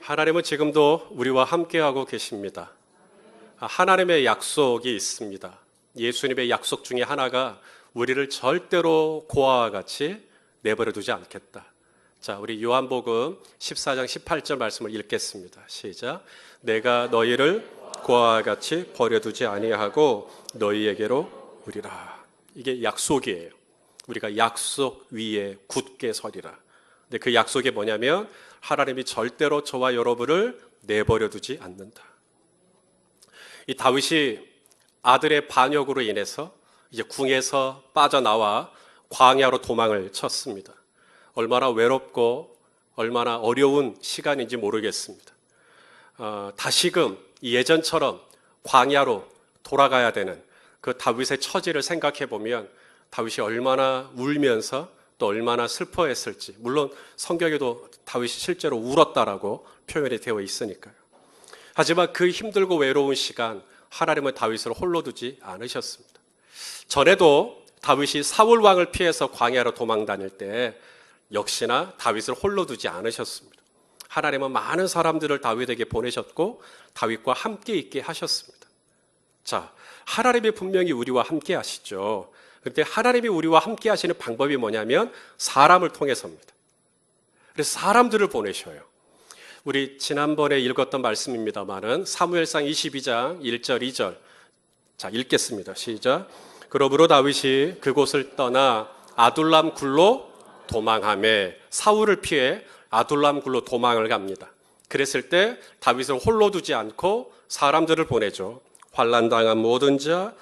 하나님은 지금도 우리와 함께하고 계십니다. 하나님의 약속이 있습니다. 예수님의 약속 중에 하나가 우리를 절대로 고아와 같이 내버려 두지 않겠다. 자, 우리 요한복음 14장 18절 말씀을 읽겠습니다. 시작. 내가 너희를 고아와 같이 버려두지 아니하고 너희에게로 오리라. 이게 약속이에요. 우리가 약속 위에 굳게 서리라. 근데 그 약속이 뭐냐면 하나님이 절대로 저와 여러분을 내버려 두지 않는다. 이 다윗이 아들의 반역으로 인해서 이제 궁에서 빠져나와 광야로 도망을 쳤습니다. 얼마나 외롭고 얼마나 어려운 시간인지 모르겠습니다. 다시금 예전처럼 광야로 돌아가야 되는 그 다윗의 처지를 생각해 보면 다윗이 얼마나 울면서 또 얼마나 슬퍼했을지, 물론 성경에도 다윗이 실제로 울었다라고 표현이 되어 있으니까요. 하지만 그 힘들고 외로운 시간 하나님은 다윗을 홀로 두지 않으셨습니다. 전에도 다윗이 사울 왕을 피해서 광야로 도망 다닐 때 역시나 다윗을 홀로 두지 않으셨습니다. 하나님은 많은 사람들을 다윗에게 보내셨고 다윗과 함께 있게 하셨습니다. 자, 하나님이 분명히 우리와 함께 하시죠. 그런데 하나님이 우리와 함께 하시는 방법이 뭐냐면 사람을 통해서입니다. 그래서 사람들을 보내셔요. 우리 지난번에 읽었던 말씀입니다만은 사무엘상 22장 1절 2절 자 읽겠습니다. 시작. 그러므로 다윗이 그곳을 떠나 아둘람 굴로 도망하매 사울을 피해 아둘람 굴로 도망을 갑니다. 그랬을 때 다윗은 홀로 두지 않고 사람들을 보내죠. 환난당한 모든 자,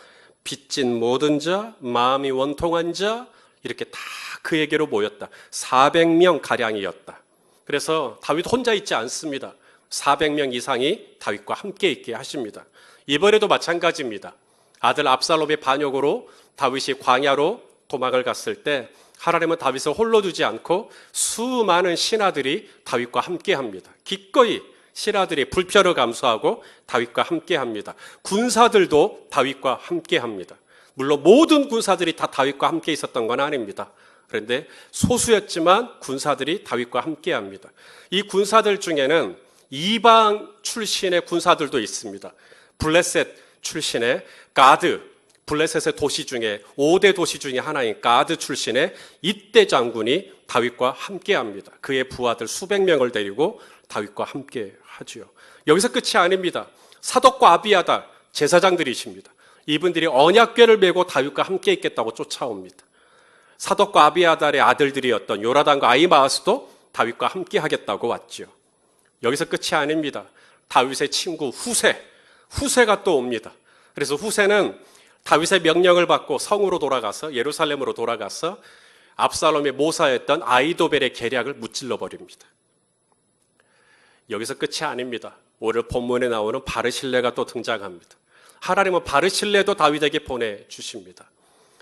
빚진 모든 자, 마음이 원통한 자 이렇게 다 그에게로 모였다. 400명 가량이었다. 그래서 다윗 혼자 있지 않습니다. 400명 이상이 다윗과 함께 있게 하십니다. 이번에도 마찬가지입니다. 아들 압살롬의 반역으로 다윗이 광야로 도망을 갔을 때 하나님은 다윗을 홀로 두지 않고 수많은 신하들이 다윗과 함께 합니다. 기꺼이 신하들이 불편을 감수하고 다윗과 함께 합니다. 군사들도 다윗과 함께 합니다. 물론 모든 군사들이 다 다윗과 함께 있었던 건 아닙니다. 그런데 소수였지만 군사들이 다윗과 함께 합니다. 이 군사들 중에는 이방 출신의 군사들도 있습니다. 블레셋 출신의 가드, 블레셋의 도시 중에 5대 도시 중에 하나인 가드 출신의 이떼 장군이 다윗과 함께 합니다. 그의 부하들 수백 명을 데리고 다윗과 함께 하지요. 여기서 끝이 아닙니다. 사독과 아비아달 제사장들이십니다. 이분들이 언약궤를 메고 다윗과 함께 있겠다고 쫓아옵니다. 사독과 아비아달의 아들들이었던 요나단과 아히마아스도 다윗과 함께 하겠다고 왔지요. 여기서 끝이 아닙니다. 다윗의 친구 후세가 또 옵니다. 그래서 후세는 다윗의 명령을 받고 성으로 돌아가서 예루살렘으로 돌아가서 압살롬의 모사였던 아이도벨의 계략을 무찔러 버립니다. 여기서 끝이 아닙니다. 오늘 본문에 나오는 바르실레가 또 등장합니다. 하나님은 바르실레도 다윗에게 보내주십니다.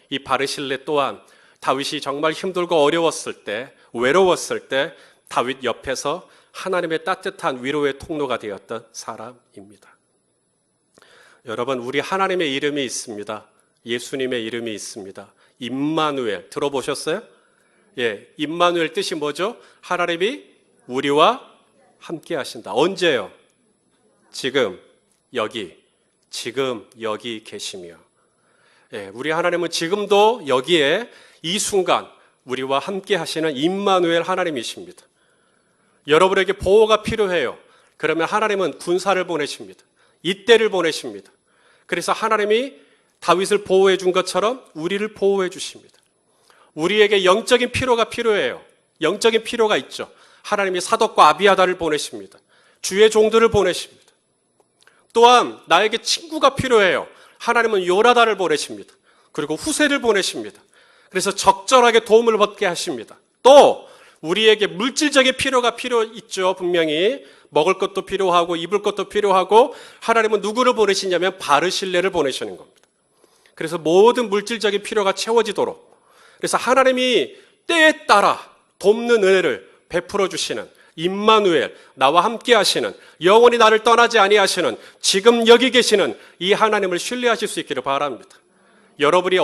이 바르실레 또한 다윗이 정말 힘들고 어려웠을 때, 외로웠을 때 다윗 옆에서 하나님의 따뜻한 위로의 통로가 되었던 사람입니다. 여러분, 우리 하나님의 이름이 있습니다. 예수님의 이름이 있습니다. 임마누엘 들어보셨어요? 예, 임마누엘 뜻이 뭐죠? 하나님이 우리와 함께 하신다. 언제요? 지금 여기 계시며. 예, 우리 하나님은 지금도 여기에 이 순간 우리와 함께 하시는 임마누엘 하나님이십니다. 여러분에게 보호가 필요해요. 그러면 하나님은 군사를 보내십니다. 이때를 보내십니다. 그래서 하나님이 다윗을 보호해 준 것처럼 우리를 보호해 주십니다. 우리에게 영적인 필요가 필요해요. 영적인 필요가 있죠. 하나님이 사독과 아비아달을 보내십니다. 주의 종들을 보내십니다. 또한 나에게 친구가 필요해요. 하나님은 요나단을 보내십니다. 그리고 후세를 보내십니다. 그래서 적절하게 도움을 받게 하십니다. 또 우리에게 물질적인 필요가 필요 있죠. 분명히 먹을 것도 필요하고 입을 것도 필요하고 하나님은 누구를 보내시냐면 바르실레를 보내시는 겁니다. 그래서 모든 물질적인 필요가 채워지도록, 그래서 하나님이 때에 따라 돕는 은혜를 베풀어 주시는 임마누엘, 나와 함께 하시는, 영원히 나를 떠나지 아니하시는, 지금 여기 계시는 이 하나님을 신뢰하실 수 있기를 바랍니다. 여러분이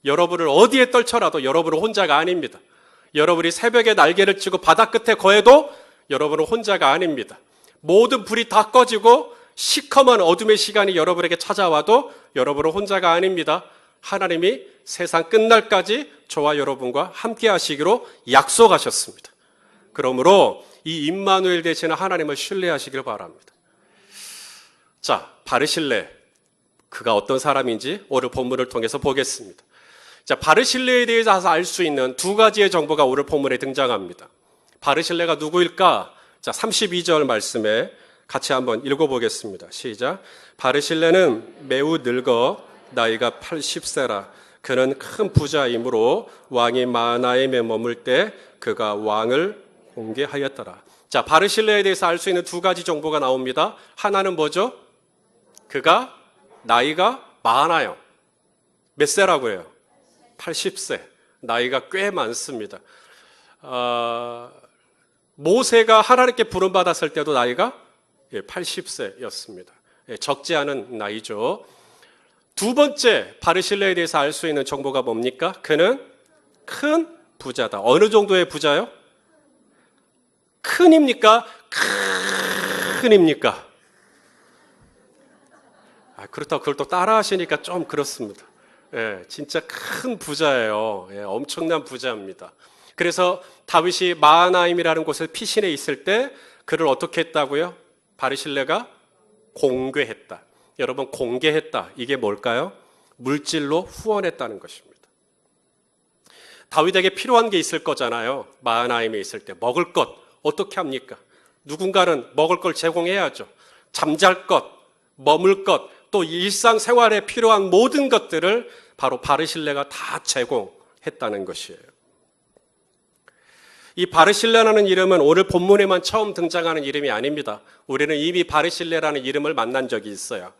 여러분을 어디에 떨쳐라도 여러분은 혼자가 아닙니다. 여러분이 새벽에 날개를 치고 바다 끝에 거해도 여러분은 혼자가 아닙니다. 모든 불이 다 꺼지고 시커먼 어둠의 시간이 여러분에게 찾아와도 여러분은 혼자가 아닙니다. 하나님이 세상 끝날까지 저와 여러분과 함께 하시기로 약속하셨습니다. 그러므로 이 임마누엘 되시는 하나님을 신뢰하시길 바랍니다. 자, 바르실레, 그가 어떤 사람인지 오늘 본문을 통해서 보겠습니다. 자, 바르실레에 대해서 알 수 있는 두 가지의 정보가 오늘 본문에 등장합니다. 바르실레가 누구일까? 자, 32절 말씀에 같이 한번 읽어보겠습니다. 시작. 바르실레는 매우 늙어 나이가 80세라. 그는 큰 부자이므로 왕이 마하나임에 머물 때 그가 왕을 공개하였더라. 자, 바르실레에 대해서 알 수 있는 두 가지 정보가 나옵니다. 하나는 뭐죠? 그가 나이가 많아요. 몇 세라고 해요? 80세. 나이가 꽤 많습니다. 모세가 하나님께 부름받았을 때도 나이가 80세였습니다. 적지 않은 나이죠. 두 번째 바르실레에 대해서 알 수 있는 정보가 뭡니까? 그는 큰 부자다. 어느 정도의 부자요? 큰입니까? 큰입니까? 그렇다고 그걸 또 따라 하시니까 좀 그렇습니다. 진짜 큰 부자예요. 엄청난 부자입니다. 그래서 다윗이 마하나임이라는 곳에 피신해 있을 때 그를 어떻게 했다고요? 바르실레가 공개했다. 여러분, 공개했다. 이게 뭘까요? 물질로 후원했다는 것입니다. 다윗에게 필요한 게 있을 거잖아요. 마하나임에 있을 때 먹을 것 어떻게 합니까? 누군가는 먹을 걸 제공해야죠. 잠잘 것, 머물 것, 또 일상생활에 필요한 모든 것들을 바로 바르실레가 다 제공했다는 것이에요. 이 바르실레라는 이름은 오늘 본문에만 처음 등장하는 이름이 아닙니다. 우리는 이미 바르실레라는 이름을 만난 적이 있어요.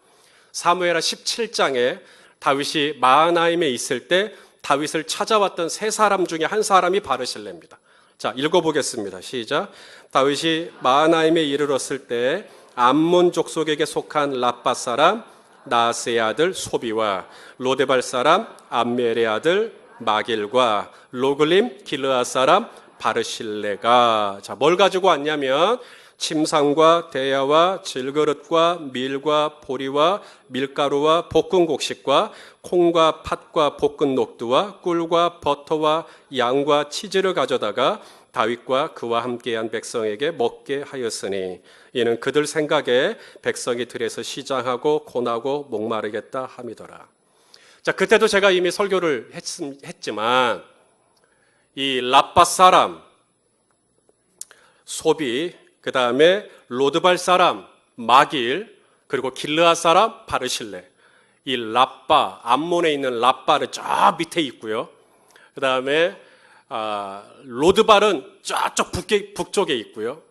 사무엘하 17장에 다윗이 마하나임에 있을 때 다윗을 찾아왔던 세 사람 중에 한 사람이 바르실레입니다. 자, 읽어보겠습니다. 시작. 다윗이 마하나임에 이르렀을 때 암몬 족속에게 속한 라빠 사람 나세의 아들 소비와 로데발 사람 암멜의 아들 마길과 로글림 길르앗 사람 바르실레가, 자, 뭘 가지고 왔냐면 침상과 대야와 질그릇과 밀과 보리와 밀가루와 볶은 곡식과 콩과 팥과 볶은 녹두와 꿀과 버터와 양과 치즈를 가져다가 다윗과 그와 함께한 백성에게 먹게 하였으니 이는 그들 생각에 백성이 들에서 시장하고 고나고 목마르겠다 함이더라. 자, 그때도 제가 이미 설교를 했지만 이 라빠 사람 소비, 그 다음에 로드발 사람 마길, 그리고 길르앗 사람 바르실레. 이 라빠, 암몬에 있는 라빠는 저 밑에 있고요. 그 다음에 로드발은 저쪽 북쪽에 있고요.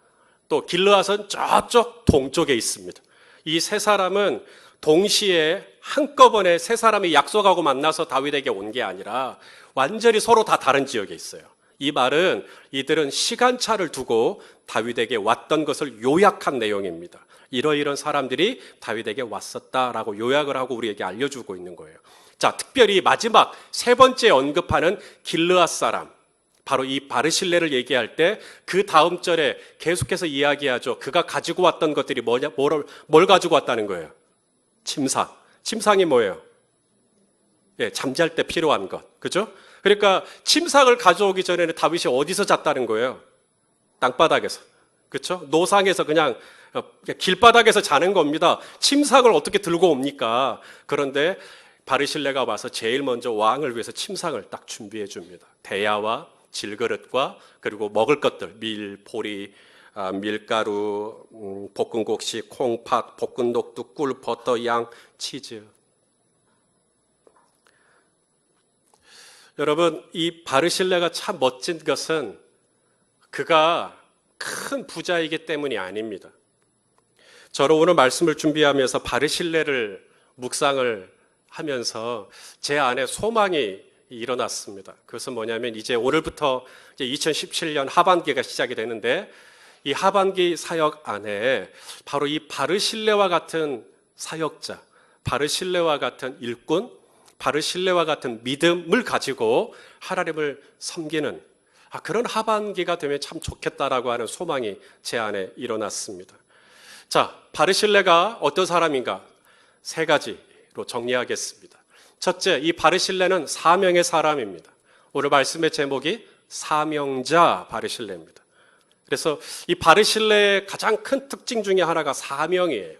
또 길르앗은 저쪽 동쪽에 있습니다. 이 세 사람은 동시에 한꺼번에 세 사람이 약속하고 만나서 다윗에게 온 게 아니라 완전히 서로 다 다른 지역에 있어요. 이 말은 이들은 시간차를 두고 다윗에게 왔던 것을 요약한 내용입니다. 이러이런 사람들이 다윗에게 왔었다라고 요약을 하고 우리에게 알려주고 있는 거예요. 자, 특별히 마지막 세 번째 언급하는 길르앗 사람, 바로 이 바르실레를 얘기할 때 그 다음 절에 계속해서 이야기하죠. 그가 가지고 왔던 것들이 뭘 가지고 왔다는 거예요? 침상. 침상이 뭐예요? 잠잘 때 필요한 것. 그죠? 그러니까 침상을 가져오기 전에는 다윗이 어디서 잤다는 거예요? 땅바닥에서. 그렇죠? 노상에서 그냥 길바닥에서 자는 겁니다. 침상을 어떻게 들고 옵니까? 그런데 바르실레가 와서 제일 먼저 왕을 위해서 침상을 딱 준비해 줍니다. 대야와 질그릇과 그리고 먹을 것들, 밀, 보리, 밀가루, 볶은 곡식, 콩팥, 볶은 녹두, 꿀, 버터, 양, 치즈. 여러분, 이 바르실레가 참 멋진 것은 그가 큰 부자이기 때문이 아닙니다. 저는 오늘 말씀을 준비하면서 바르실레를 묵상을 하면서 제 안에 소망이 일어났습니다. 그것은 뭐냐면 이제 오늘부터 이제 2017년 하반기가 시작이 되는데 이 하반기 사역 안에 바로 이 바르실레와 같은 사역자, 바르실레와 같은 일꾼, 바르실레와 같은 믿음을 가지고 하나님을 섬기는 그런 하반기가 되면 참 좋겠다라고 하는 소망이 제 안에 일어났습니다. 자, 바르실레가 어떤 사람인가? 세 가지로 정리하겠습니다. 첫째, 이 바르실레는 사명의 사람입니다. 오늘 말씀의 제목이 사명자 바르실레입니다. 그래서 이 바르실레의 가장 큰 특징 중에 하나가 사명이에요.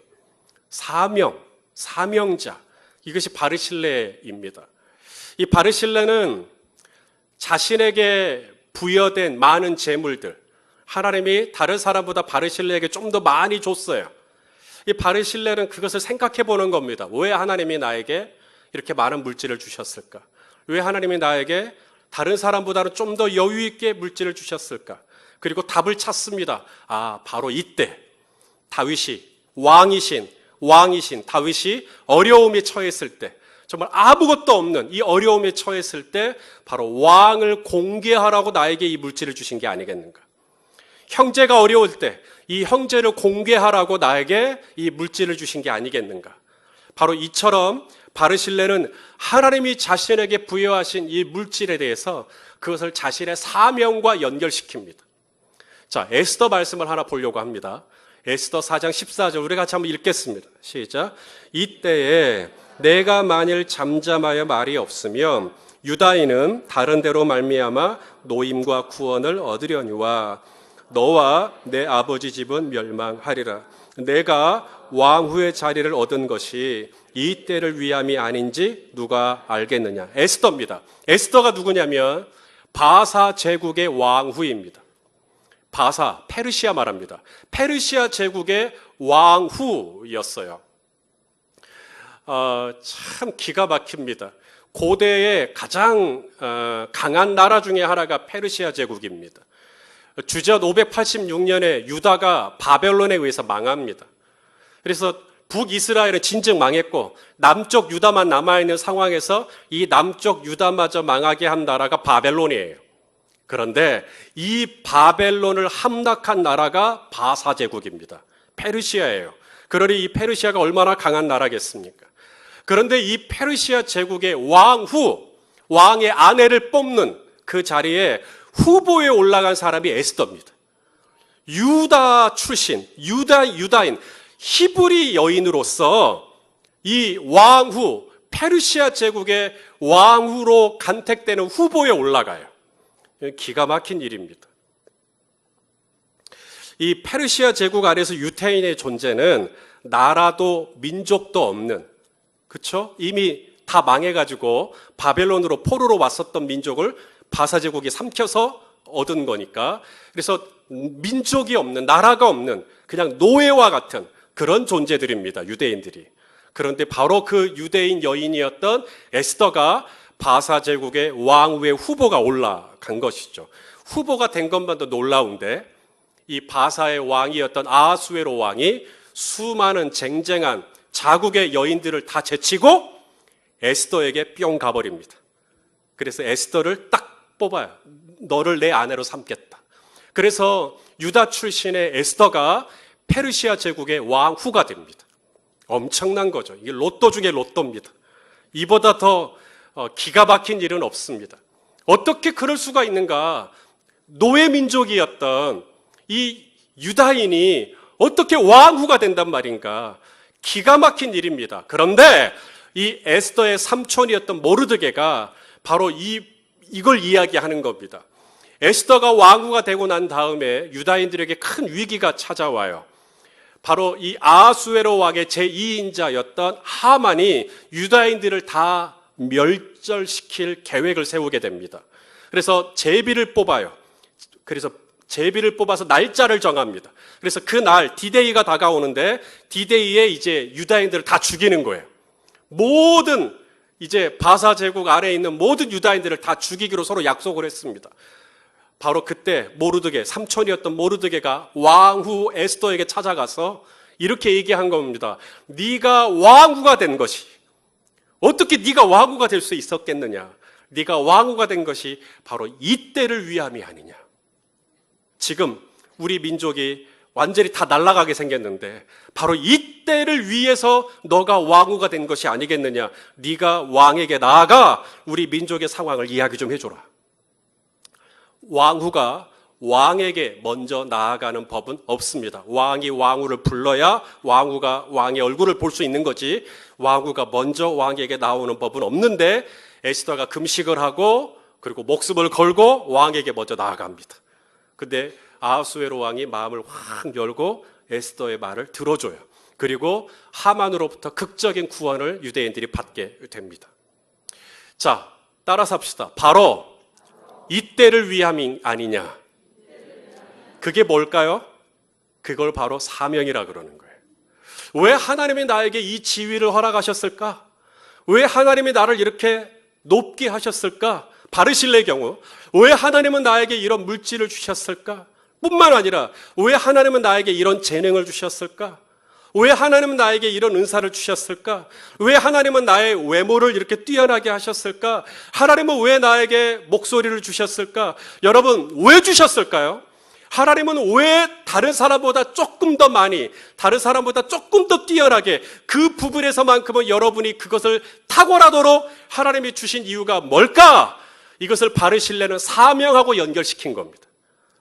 사명자. 이것이 바르실레입니다. 이 바르실레는 자신에게 부여된 많은 재물들, 하나님이 다른 사람보다 바르실레에게 좀 더 많이 줬어요. 이 바르실레는 그것을 생각해 보는 겁니다. 왜 하나님이 나에게 이렇게 많은 물질을 주셨을까? 왜 하나님이 나에게 다른 사람보다는 좀 더 여유 있게 물질을 주셨을까? 그리고 답을 찾습니다. 바로 이때 다윗이 왕이신 다윗이 어려움에 처했을 때, 정말 아무것도 없는 이 어려움에 처했을 때 바로 왕을 공개하라고 나에게 이 물질을 주신 게 아니겠는가? 형제가 어려울 때 이 형제를 공개하라고 나에게 이 물질을 주신 게 아니겠는가? 바로 이처럼 바르실레는 하나님이 자신에게 부여하신 이 물질에 대해서 그것을 자신의 사명과 연결시킵니다. 자, 에스더 말씀을 하나 보려고 합니다. 에스더 4장 14절 우리 같이 한번 읽겠습니다. 시작. 이때에 내가 만일 잠잠하여 말이 없으면 유다인은 다른 데로 말미암아 노임과 구원을 얻으려니와 너와 내 아버지 집은 멸망하리라. 내가 왕후의 자리를 얻은 것이 이 때를 위함이 아닌지 누가 알겠느냐. 에스더입니다. 에스더가 누구냐면 바사 제국의 왕후입니다. 바사, 페르시아 말합니다. 페르시아 제국의 왕후였어요. 참 기가 막힙니다. 고대의 가장 강한 나라 중에 하나가 페르시아 제국입니다. 주전 586년에 유다가 바벨론에 의해서 망합니다. 그래서 북이스라엘은 진즉 망했고 남쪽 유다만 남아있는 상황에서 이 남쪽 유다마저 망하게 한 나라가 바벨론이에요. 그런데 이 바벨론을 함락한 나라가 바사 제국입니다. 페르시아예요. 그러니 이 페르시아가 얼마나 강한 나라겠습니까? 그런데 이 페르시아 제국의 왕의 아내를 뽑는 그 자리에 후보에 올라간 사람이 에스더입니다. 유다 출신, 유다인, 히브리 여인으로서 이 왕후, 페르시아 제국의 왕후로 간택되는 후보에 올라가요. 기가 막힌 일입니다. 이 페르시아 제국 안에서 유태인의 존재는 나라도 민족도 없는, 그렇죠? 이미 다 망해가지고 바벨론으로 포로로 왔었던 민족을 바사 제국이 삼켜서 얻은 거니까, 그래서 민족이 없는, 나라가 없는 그냥 노예와 같은 그런 존재들입니다, 유대인들이. 그런데 바로 그 유대인 여인이었던 에스더가 바사 제국의 왕후의 후보가 올라간 것이죠. 후보가 된 것만도 놀라운데 이 바사의 왕이었던 아하수에로 왕이 수많은 쟁쟁한 자국의 여인들을 다 제치고 에스더에게 뿅 가버립니다. 그래서 에스더를 딱 뽑아요. 너를 내 아내로 삼겠다. 그래서 유다 출신의 에스더가 페르시아 제국의 왕후가 됩니다. 엄청난 거죠. 이게 로또 중에 로또입니다. 이보다 더 기가 막힌 일은 없습니다. 어떻게 그럴 수가 있는가? 노예 민족이었던 이 유다인이 어떻게 왕후가 된단 말인가? 기가 막힌 일입니다. 그런데 이 에스더의 삼촌이었던 모르드게가 바로 이걸 이야기하는 겁니다. 에스더가 왕후가 되고 난 다음에 유다인들에게 큰 위기가 찾아와요. 바로 이 아하수에로 왕의 제2인자였던 하만이 유다인들을 다 멸절시킬 계획을 세우게 됩니다. 그래서 제비를 뽑아요. 그래서 제비를 뽑아서 날짜를 정합니다. 그래서 그 날 디데이가 다가오는데 디데이에 이제 유다인들을 다 죽이는 거예요. 모든 이제 바사 제국 아래에 있는 모든 유다인들을 다 죽이기로 서로 약속을 했습니다. 바로 그때 모르드게, 삼촌이었던 모르드게가 왕후 에스더에게 찾아가서 이렇게 얘기한 겁니다. 네가 왕후가 된 것이, 어떻게 네가 왕후가 될 수 있었겠느냐? 네가 왕후가 된 것이 바로 이때를 위함이 아니냐. 지금 우리 민족이 완전히 다 날아가게 생겼는데 바로 이때를 위해서 너가 왕후가 된 것이 아니겠느냐. 네가 왕에게 나아가 우리 민족의 상황을 이야기 좀 해줘라. 왕후가 왕에게 먼저 나아가는 법은 없습니다. 왕이 왕후를 불러야 왕후가 왕의 얼굴을 볼 수 있는 거지, 왕후가 먼저 왕에게 나오는 법은 없는데, 에스더가 금식을 하고 그리고 목숨을 걸고 왕에게 먼저 나아갑니다. 근데 아하수에로 왕이 마음을 확 열고 에스더의 말을 들어줘요. 그리고 하만으로부터 극적인 구원을 유대인들이 받게 됩니다. 자, 따라서 합시다. 바로 이때를 위함이 아니냐. 그게 뭘까요? 그걸 바로 사명이라 그러는 거예요. 왜 하나님이 나에게 이 지위를 허락하셨을까? 왜 하나님이 나를 이렇게 높게 하셨을까? 바르실레의 경우 왜 하나님은 나에게 이런 물질을 주셨을까? 뿐만 아니라 왜 하나님은 나에게 이런 재능을 주셨을까? 왜 하나님은 나에게 이런 은사를 주셨을까? 왜 하나님은 나의 외모를 이렇게 뛰어나게 하셨을까? 하나님은 왜 나에게 목소리를 주셨을까? 여러분, 왜 주셨을까요? 하나님은 왜 다른 사람보다 조금 더 많이, 다른 사람보다 조금 더 뛰어나게 그 부분에서만큼은 여러분이 그것을 탁월하도록 하나님이 주신 이유가 뭘까? 이것을 바르실레는 사명하고 연결시킨 겁니다.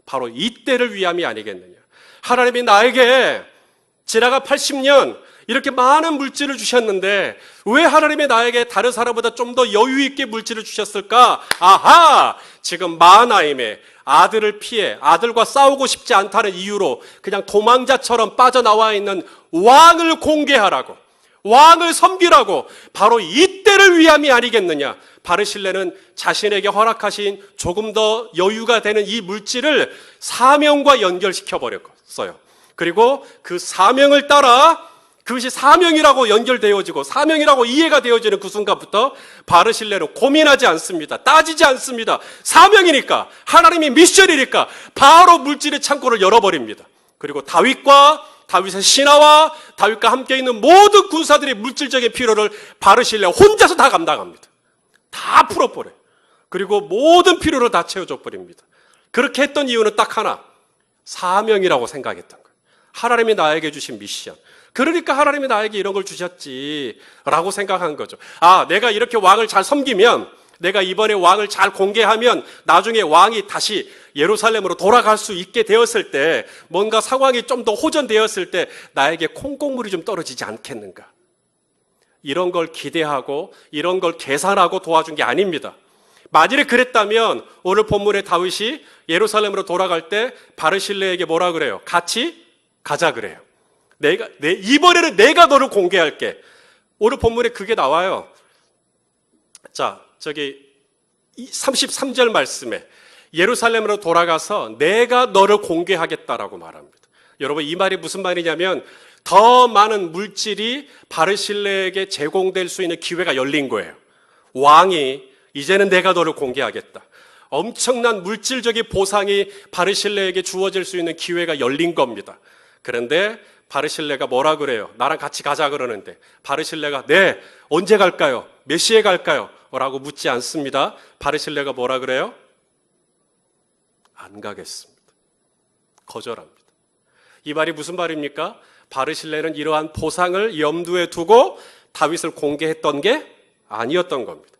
바로 이때를 위함이 아니겠느냐. 하나님이 나에게 지나가 80년 이렇게 많은 물질을 주셨는데 왜 하나님이 나에게 다른 사람보다 좀 더 여유 있게 물질을 주셨을까? 아하! 지금 마하나임에 아들을 피해 아들과 싸우고 싶지 않다는 이유로 그냥 도망자처럼 빠져나와 있는 왕을 공개하라고, 왕을 섬기라고, 바로 이때를 위함이 아니겠느냐. 바르실레는 자신에게 허락하신 조금 더 여유가 되는 이 물질을 사명과 연결시켜 버렸어요. 그리고 그 사명을 따라 그것이 사명이라고 연결되어지고 사명이라고 이해가 되어지는 그 순간부터 바르실레는 고민하지 않습니다. 따지지 않습니다. 사명이니까, 하나님의 미션이니까 바로 물질의 창고를 열어버립니다. 그리고 다윗의 신하와 다윗과 함께 있는 모든 군사들의 물질적인 필요를 바르실레 혼자서 다 감당합니다. 다 풀어버려요. 그리고 모든 필요를 다 채워줘 버립니다. 그렇게 했던 이유는 딱 하나, 사명이라고 생각했던 거예요. 하나님이 나에게 주신 미션. 그러니까 하나님이 나에게 이런 걸 주셨지라고 생각한 거죠. 아, 내가 이렇게 왕을 잘 섬기면, 내가 이번에 왕을 잘 공개하면 나중에 왕이 다시 예루살렘으로 돌아갈 수 있게 되었을 때, 뭔가 상황이 좀 더 호전되었을 때 나에게 콩고물이 좀 떨어지지 않겠는가. 이런 걸 기대하고 이런 걸 계산하고 도와준 게 아닙니다. 만일에 그랬다면 오늘 본문의 다윗이 예루살렘으로 돌아갈 때 바르실레에게 뭐라 그래요? 같이 가자 그래요. 이번에는 내가 너를 공개할게. 오늘 본문에 그게 나와요. 자, 33절 말씀에 예루살렘으로 돌아가서 내가 너를 공개하겠다라고 말합니다. 여러분, 이 말이 무슨 말이냐면 더 많은 물질이 바르실레에게 제공될 수 있는 기회가 열린 거예요. 왕이 이제는 내가 너를 공개하겠다. 엄청난 물질적인 보상이 바르실레에게 주어질 수 있는 기회가 열린 겁니다. 그런데 바르실레가 뭐라 그래요? 나랑 같이 가자 그러는데 바르실레가 네, 언제 갈까요? 몇 시에 갈까요? 라고 묻지 않습니다. 바르실레가 뭐라 그래요? 안 가겠습니다. 거절합니다. 이 말이 무슨 말입니까? 바르실레는 이러한 보상을 염두에 두고 다윗을 공개했던 게 아니었던 겁니다.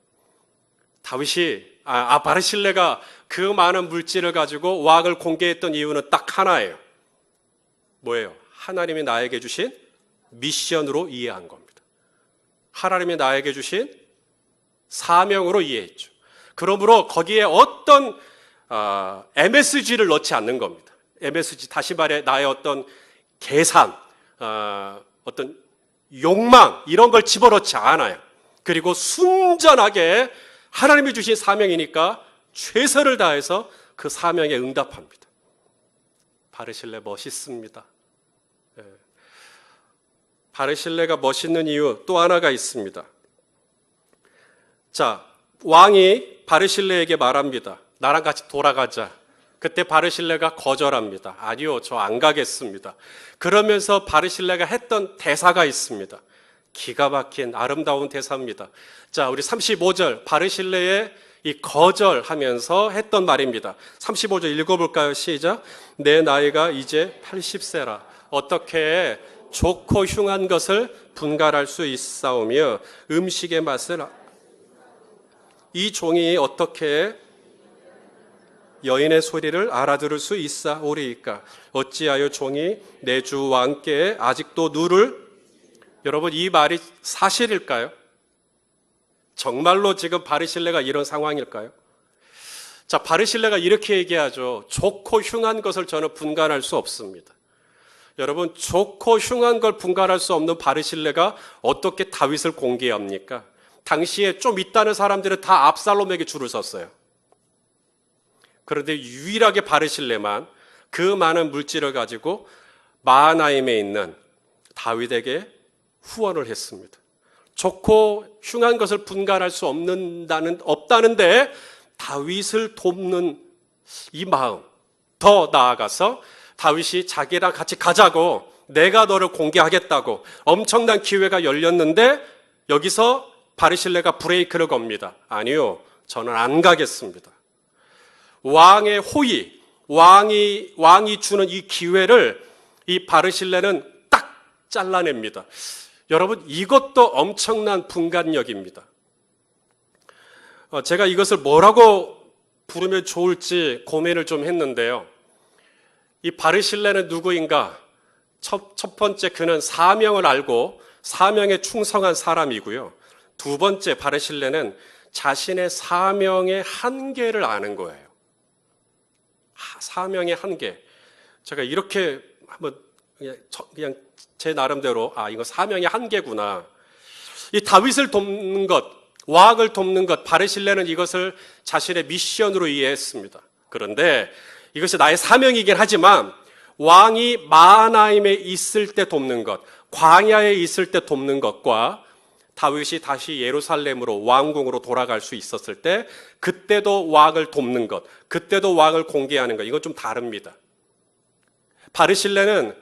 바르실레가 그 많은 물질을 가지고 왕을 공개했던 이유는 딱 하나예요. 뭐예요? 하나님이 나에게 주신 미션으로 이해한 겁니다. 하나님이 나에게 주신 사명으로 이해했죠. 그러므로 거기에 어떤 MSG를 넣지 않는 겁니다. MSG, 다시 말해 나의 어떤 계산, 어떤 욕망 이런 걸 집어넣지 않아요. 그리고 순전하게 하나님이 주신 사명이니까 최선을 다해서 그 사명에 응답합니다. 바르실레 멋있습니다. 바르실레가 멋있는 이유 또 하나가 있습니다. 자, 왕이 바르실레에게 말합니다. 나랑 같이 돌아가자. 그때 바르실레가 거절합니다. 아니요, 저 안 가겠습니다. 그러면서 바르실레가 했던 대사가 있습니다. 기가 막힌 아름다운 대사입니다. 자, 우리 35절 바르실레의 이 거절하면서 했던 말입니다. 35절 읽어볼까요? 시작. 내 나이가 이제 80세라. 어떻게 좋고 흉한 것을 분갈할 수 있사오며 음식의 맛을 이 종이 어떻게 여인의 소리를 알아들을 수 있사오리이까? 어찌하여 종이 내 주 왕께 아직도 누를? 여러분, 이 말이 사실일까요? 정말로 지금 바르실레가 이런 상황일까요? 자, 바르실레가 이렇게 얘기하죠. 좋고 흉한 것을 저는 분간할 수 없습니다. 여러분, 좋고 흉한 걸 분간할 수 없는 바르실레가 어떻게 다윗을 공개합니까? 당시에 좀 있다는 사람들은 다 압살롬에게 줄을 섰어요. 그런데 유일하게 바르실레만 그 많은 물질을 가지고 마하나임에 있는 다윗에게 후원을 했습니다. 좋고 흉한 것을 분간할 수 없다는데 다윗을 돕는 이 마음, 더 나아가서 다윗이 자기랑 같이 가자고, 내가 너를 공개하겠다고 엄청난 기회가 열렸는데 여기서 바르실레가 브레이크를 겁니다. 아니요, 저는 안 가겠습니다. 왕의 호의, 왕이 주는 이 기회를 이 바르실레는 딱 잘라냅니다. 여러분, 이것도 엄청난 분간력입니다. 제가 이것을 뭐라고 부르면 좋을지 고민을 좀 했는데요. 이 바르실레는 누구인가? 첫 번째, 그는 사명을 알고 사명에 충성한 사람이고요. 두 번째, 바르실레는 자신의 사명의 한계를 아는 거예요. 사명의 한계. 제가 이렇게 한번 그냥 제 나름대로 이거 사명의 한계구나. 이 다윗을 돕는 것, 왕을 돕는 것, 바르실레는 이것을 자신의 미션으로 이해했습니다. 그런데 이것이 나의 사명이긴 하지만 왕이 마하나임에 있을 때 돕는 것, 광야에 있을 때 돕는 것과 다윗이 다시 예루살렘으로 왕궁으로 돌아갈 수 있었을 때 그때도 왕을 돕는 것, 그때도 왕을 공개하는 것, 이건 좀 다릅니다. 바르실레는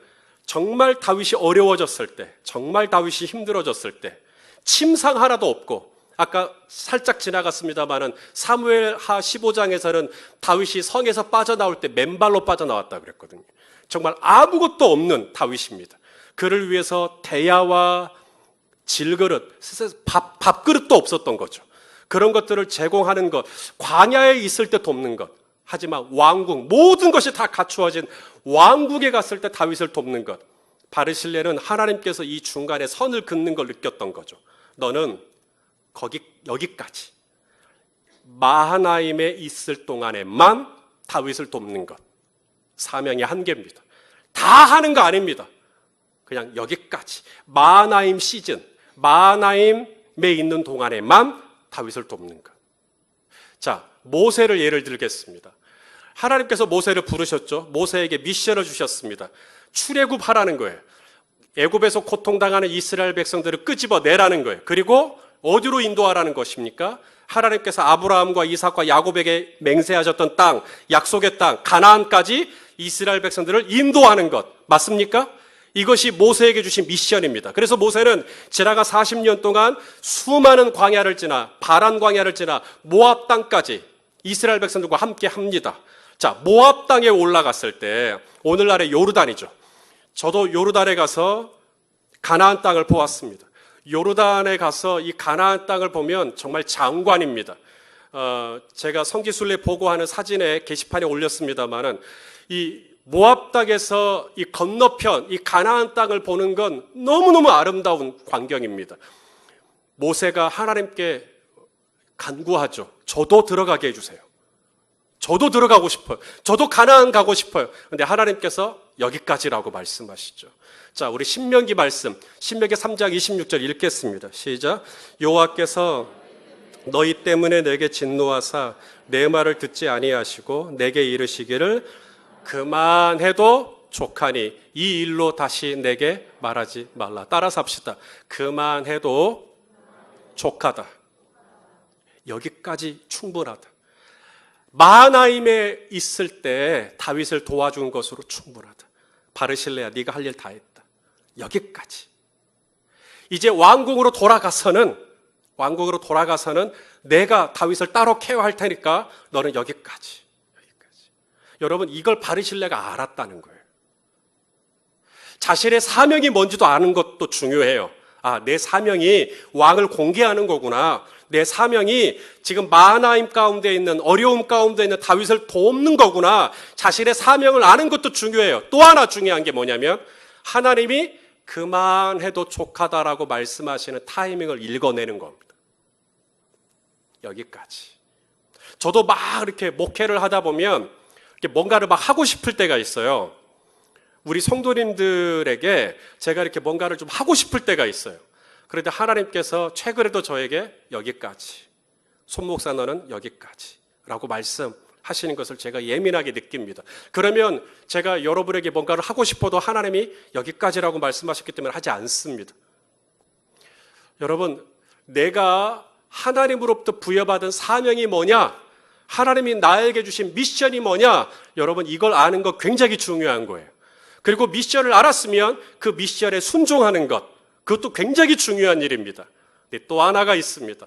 정말 다윗이 어려워졌을 때, 정말 다윗이 힘들어졌을 때, 침상 하나도 없고, 아까 살짝 지나갔습니다마는 사무엘하 15장에서는 다윗이 성에서 빠져나올 때 맨발로 빠져나왔다 그랬거든요. 정말 아무것도 없는 다윗입니다. 그를 위해서 대야와 질그릇, 밥그릇도 없었던 거죠. 그런 것들을 제공하는 것, 광야에 있을 때 돕는 것, 하지만 왕궁, 모든 것이 다 갖추어진 왕궁에 갔을 때 다윗을 돕는 것. 바르실레는 하나님께서 이 중간에 선을 긋는 걸 느꼈던 거죠. 너는 여기까지 마하나임에 있을 동안에만 다윗을 돕는 것. 사명의 한계입니다. 다 하는 거 아닙니다. 그냥 여기까지 마하나임 시즌, 마하나임에 있는 동안에만 다윗을 돕는 것. 자, 모세를 예를 들겠습니다. 하나님께서 모세를 부르셨죠. 모세에게 미션을 주셨습니다. 출애굽하라는 거예요. 애굽에서 고통당하는 이스라엘 백성들을 끄집어내라는 거예요. 그리고 어디로 인도하라는 것입니까? 하나님께서 아브라함과 이삭과 야곱에게 맹세하셨던 땅, 약속의 땅, 가나안까지 이스라엘 백성들을 인도하는 것. 맞습니까? 이것이 모세에게 주신 미션입니다. 그래서 모세는 지나가 40년 동안 수많은 광야를 지나, 바란 광야를 지나 모압 땅까지 이스라엘 백성들과 함께 합니다. 자, 모압 땅에 올라갔을 때, 오늘날의 요르단이죠. 저도 요르단에 가서 가나안 땅을 보았습니다. 요르단에 가서 이 가나안 땅을 보면 정말 장관입니다. 제가 성지순례 보고하는 사진에 게시판에 올렸습니다만은 이 모압 땅에서 이 건너편 이 가나안 땅을 보는 건 너무너무 아름다운 광경입니다. 모세가 하나님께 간구하죠. 저도 들어가게 해주세요. 저도 들어가고 싶어요. 저도 가나안 가고 싶어요. 그런데 하나님께서 여기까지라고 말씀하시죠. 자, 우리 신명기 말씀, 신명기 3장 26절 읽겠습니다. 시작. 여호와께서 너희 때문에 내게 진노하사 내 말을 듣지 아니하시고 내게 이르시기를 그만해도 족하니 이 일로 다시 내게 말하지 말라. 따라서 합시다. 그만해도 족하다. 여기까지 충분하다. 마하나임에 있을 때 다윗을 도와준 것으로 충분하다. 바르실레야, 네가 할 일 다 했다. 여기까지. 이제 왕궁으로 돌아가서는 내가 다윗을 따로 케어할 테니까 너는 여기까지. 여러분, 이걸 바르실레가 알았다는 거예요. 자신의 사명이 뭔지도 아는 것도 중요해요. 내 사명이 왕을 공개하는 거구나. 내 사명이 지금 마하나임 가운데 있는, 어려움 가운데 있는 다윗을 돕는 거구나. 자신의 사명을 아는 것도 중요해요. 또 하나 중요한 게 뭐냐면 하나님이 그만해도 족하다라고 말씀하시는 타이밍을 읽어내는 겁니다. 여기까지. 저도 막 이렇게 목회를 하다 보면 이렇게 뭔가를 막 하고 싶을 때가 있어요. 우리 성도님들에게 제가 이렇게 뭔가를 좀 하고 싶을 때가 있어요. 그런데 하나님께서 최근에도 저에게 여기까지, 손 목사 너는 여기까지 라고 말씀하시는 것을 제가 예민하게 느낍니다. 그러면 제가 여러분에게 뭔가를 하고 싶어도 하나님이 여기까지라고 말씀하셨기 때문에 하지 않습니다. 여러분, 내가 하나님으로부터 부여받은 사명이 뭐냐? 하나님이 나에게 주신 미션이 뭐냐? 여러분, 이걸 아는 거 굉장히 중요한 거예요. 그리고 미션을 알았으면 그 미션에 순종하는 것, 그것도 굉장히 중요한 일입니다. 근데 또 하나가 있습니다.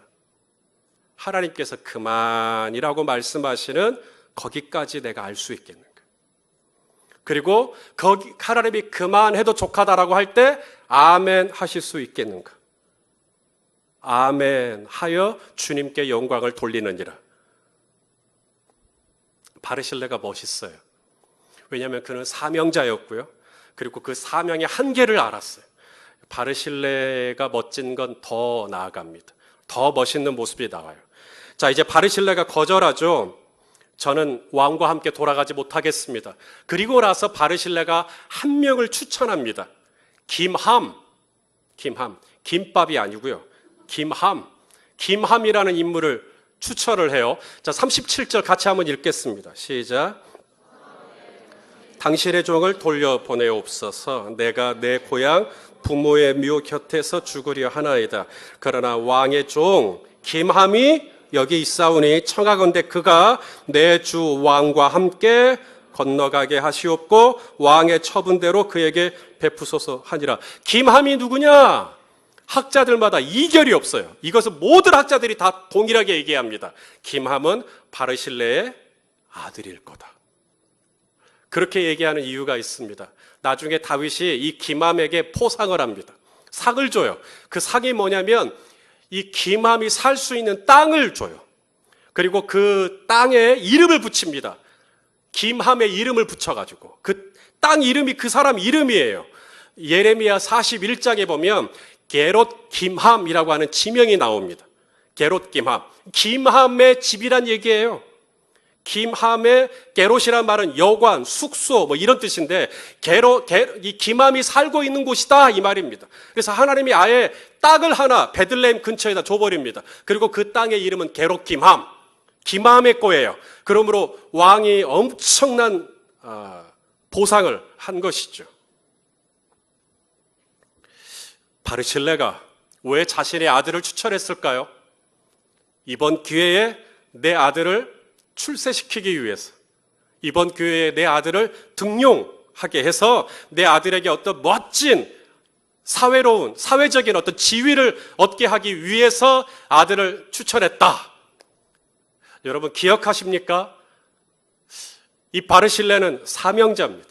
하나님께서 그만이라고 말씀하시는 거기까지 내가 알 수 있겠는가? 그리고 하나님이 그만해도 족하다라고 할 때 아멘 하실 수 있겠는가? 아멘 하여 주님께 영광을 돌리느니라. 바르실레가 멋있어요. 왜냐하면 그는 사명자였고요. 그리고 그 사명의 한계를 알았어요. 바르실레가 멋진 건 더 나아갑니다. 더 멋있는 모습이 나와요. 자, 이제 바르실레가 거절하죠. 저는 왕과 함께 돌아가지 못하겠습니다. 그리고 나서 바르실레가 한 명을 추천합니다. 김함, 김밥이 아니고요. 김함이라는 인물을 추천을 해요. 자, 37절 같이 한번 읽겠습니다. 시작. 당신의 종을 돌려보내옵소서. 내가 내 고향 부모의 묘 곁에서 죽으려 하나이다. 그러나 왕의 종 김함이 여기 있사오니 청하건대 그가 내 주 왕과 함께 건너가게 하시옵고 왕의 처분대로 그에게 베푸소서 하니라. 김함이 누구냐? 학자들마다 이결이 없어요. 이것은 모든 학자들이 다 동일하게 얘기합니다. 김함은 바르실레의 아들일 거다. 그렇게 얘기하는 이유가 있습니다. 나중에 다윗이 이 김함에게 포상을 합니다. 상을 줘요. 그 상이 뭐냐면 이 김함이 살 수 있는 땅을 줘요. 그리고 그 땅에 이름을 붙입니다. 김함의 이름을 붙여가지고 그 땅 이름이 그 사람 이름이에요. 예레미야 41장에 보면 게롯 김함이라고 하는 지명이 나옵니다. 게롯 김함. 김함의 집이란 얘기예요. 김함의 게롯이란 말은 여관, 숙소 뭐 이런 뜻인데 이 김함이 살고 있는 곳이다 이 말입니다. 그래서 하나님이 아예 땅을 하나 베들레헴 근처에다 줘버립니다. 그리고 그 땅의 이름은 게롯 김함, 김함의 거예요. 그러므로 왕이 엄청난 보상을 한 것이죠. 바르실레가 왜 자신의 아들을 추천했을까요? 이번 기회에 내 아들을 출세시키기 위해서, 이번 기회에 내 아들을 등용하게 해서 내 아들에게 어떤 멋진 사회적인 어떤 지위를 얻게 하기 위해서 아들을 추천했다. 여러분 기억하십니까? 이 바르실레는 사명자입니다.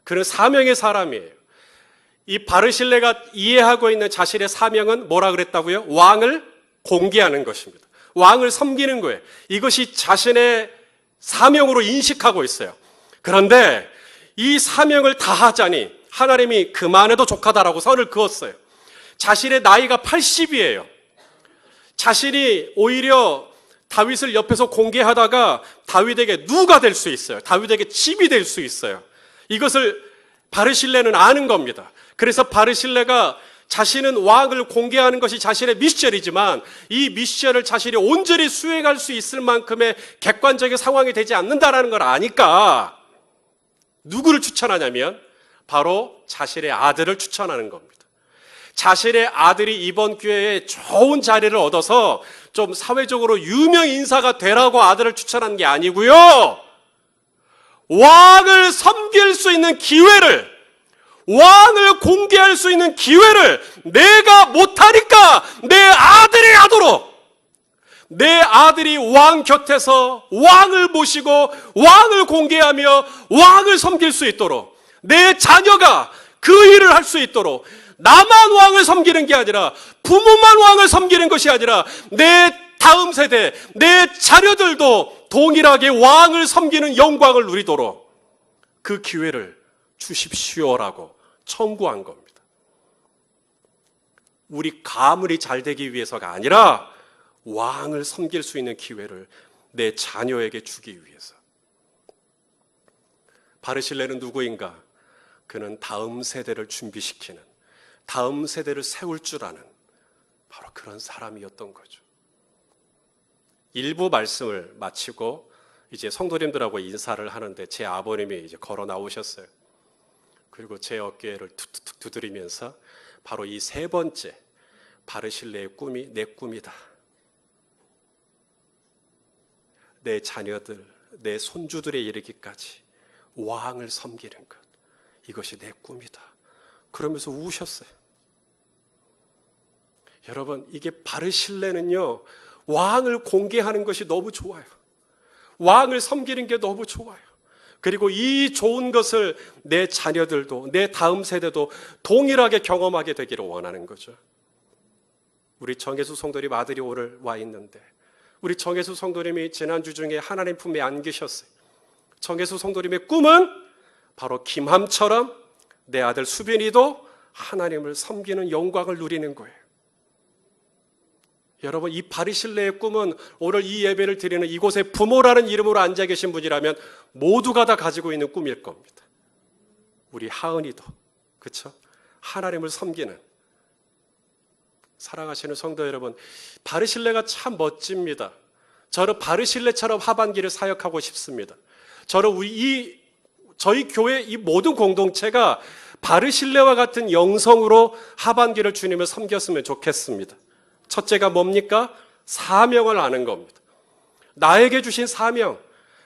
그는 사명의 사람이에요. 이 바르실레가 이해하고 있는 자신의 사명은 뭐라 그랬다고요? 왕을 공개하는 것입니다. 왕을 섬기는 거예요. 이것이 자신의 사명으로 인식하고 있어요. 그런데 이 사명을 다하자니 하나님이 그만해도 족하다라고 선을 그었어요. 자신의 나이가 80이에요. 자신이 오히려 다윗을 옆에서 공개하다가 다윗에게 누가 될 수 있어요. 다윗에게 집이 될 수 있어요. 이것을 바르실레는 아는 겁니다. 그래서 바르실레가 자신은 왕을 공개하는 것이 자신의 미션이지만 이 미션을 자신이 온전히 수행할 수 있을 만큼의 객관적인 상황이 되지 않는다라는 걸 아니까 누구를 추천하냐면 바로 자신의 아들을 추천하는 겁니다. 자신의 아들이 이번 기회에 좋은 자리를 얻어서 좀 사회적으로 유명 인사가 되라고 아들을 추천한 게 아니고요. 왕을 섬길 수 있는 기회를, 왕을 공개할 수 있는 기회를 내가 못하니까 내 아들이 하도록, 내 아들이 왕 곁에서 왕을 모시고 왕을 공개하며 왕을 섬길 수 있도록, 내 자녀가 그 일을 할 수 있도록, 나만 왕을 섬기는 게 아니라 부모만 왕을 섬기는 것이 아니라 내 다음 세대, 내 자녀들도 동일하게 왕을 섬기는 영광을 누리도록 그 기회를 주십시오라고 청구한 겁니다. 우리 가문이 잘 되기 위해서가 아니라 왕을 섬길 수 있는 기회를 내 자녀에게 주기 위해서. 바르실레는 누구인가? 그는 다음 세대를 준비시키는, 다음 세대를 세울 줄 아는 바로 그런 사람이었던 거죠. 일부 말씀을 마치고 이제 성도님들하고 인사를 하는데 제 아버님이 이제 걸어 나오셨어요. 그리고 제 어깨를 툭툭툭 두드리면서 바로 이 세 번째 바르실레의 꿈이 내 꿈이다. 내 자녀들, 내 손주들에 이르기까지 왕을 섬기는 것, 이것이 내 꿈이다. 그러면서 우셨어요. 여러분, 이게 바르실레는요, 왕을 공개하는 것이 너무 좋아요. 왕을 섬기는 게 너무 좋아요. 그리고 이 좋은 것을 내 자녀들도, 내 다음 세대도 동일하게 경험하게 되기를 원하는 거죠. 우리 정혜수 성도님 아들이 오늘 와 있는데, 우리 정혜수 성도님이 지난주 중에 하나님 품에 안기셨어요. 정혜수 성도님의 꿈은 바로 김함처럼 내 아들 수빈이도 하나님을 섬기는 영광을 누리는 거예요. 여러분, 이 바르실레의 꿈은 오늘 이 예배를 드리는 이곳에 부모라는 이름으로 앉아 계신 분이라면 모두가 다 가지고 있는 꿈일 겁니다. 우리 하은이도, 그렇죠? 하나님을 섬기는, 사랑하시는 성도 여러분, 바르실레가 참 멋집니다. 저는 바르실레처럼 하반기를 사역하고 싶습니다. 저는 저희 교회 이 모든 공동체가 바르실레와 같은 영성으로 하반기를 주님을 섬겼으면 좋겠습니다. 첫째가 뭡니까? 사명을 아는 겁니다. 나에게 주신 사명,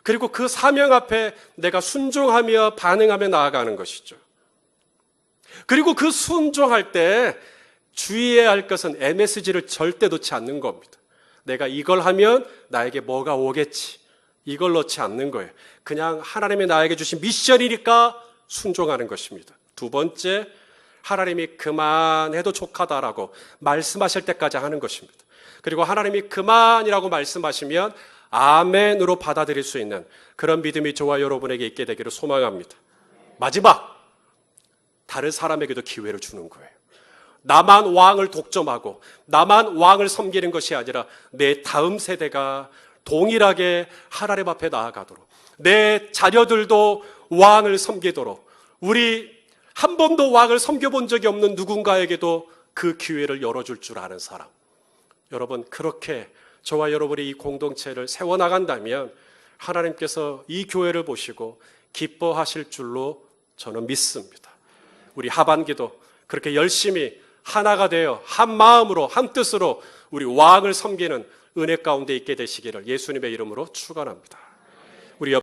그리고 그 사명 앞에 내가 순종하며 반응하며 나아가는 것이죠. 그리고 그 순종할 때 주의해야 할 것은 MSG를 절대 넣지 않는 겁니다. 내가 이걸 하면 나에게 뭐가 오겠지, 이걸 넣지 않는 거예요. 그냥 하나님이 나에게 주신 미션이니까 순종하는 것입니다. 두 번째, 하나님이 그만해도 족하다라고 말씀하실 때까지 하는 것입니다. 그리고 하나님이 그만이라고 말씀하시면 아멘으로 받아들일 수 있는 그런 믿음이 저와 여러분에게 있게 되기를 소망합니다. 마지막, 다른 사람에게도 기회를 주는 거예요. 나만 왕을 독점하고 나만 왕을 섬기는 것이 아니라 내 다음 세대가 동일하게 하나님 앞에 나아가도록, 내 자녀들도 왕을 섬기도록, 우리 한 번도 왕을 섬겨본 적이 없는 누군가에게도 그 기회를 열어줄 줄 아는 사람. 여러분, 그렇게 저와 여러분이 이 공동체를 세워나간다면 하나님께서 이 교회를 보시고 기뻐하실 줄로 저는 믿습니다. 우리 하반기도 그렇게 열심히 하나가 되어 한 마음으로 한 뜻으로 우리 왕을 섬기는 은혜 가운데 있게 되시기를 예수님의 이름으로 축원합니다.